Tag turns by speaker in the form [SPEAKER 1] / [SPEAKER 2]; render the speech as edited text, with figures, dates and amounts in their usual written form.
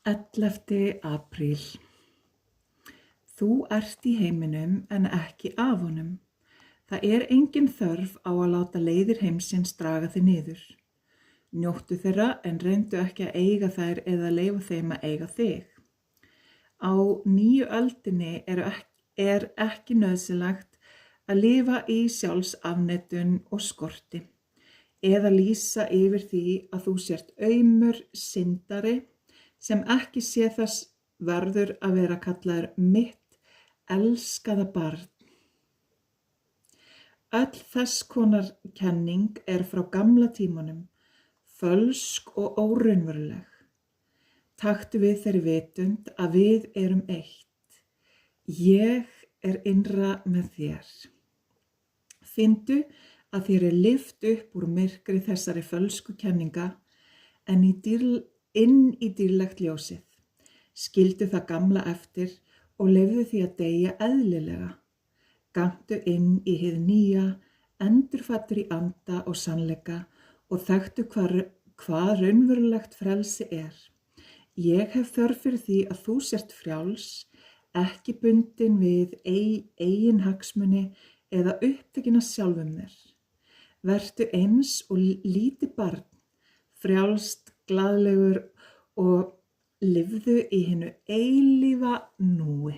[SPEAKER 1] 11. apríl. Þú ert í heiminum en ekki af honum. Það er engin þörf á að láta leiðir heimsins draga þig niður. Njóttu þeirra en reyndu ekki að eiga þær eða leyfa þeim að eiga þig. Á nýju öldinni er ekki nauðsynlegt að lifa í sjálfsafneitun og skorti eða lýsa yfir því að þú sért aumur syndari sem ekki sé þess verður að vera kallaður mitt elskaða barn. Öll þess konar kenning er frá gamla tímanum, fölsk og óraunveruleg. Taktu við þeirri vitund að við erum eitt. Ég er innra með þér. Finndu að þér er lyft upp úr myrkri þessari fölsku kenninga en inn í dýrlegt ljósið. Skildu það gamla eftir og leyfðu því að deyja eðlilega. Gangdu inn í hið nýja, endurfæddur í anda og sannleika og þekktu hvað raunverulegt frelsi er. Ég hef þörf fyrir því að þú sért frjáls, ekki bundin við eigin hagsmuni eða upptekin af sjálfum þér. Vertu eins og lítið barn, frjálst, glaðlegur og lifðu í hinu eilífa núi.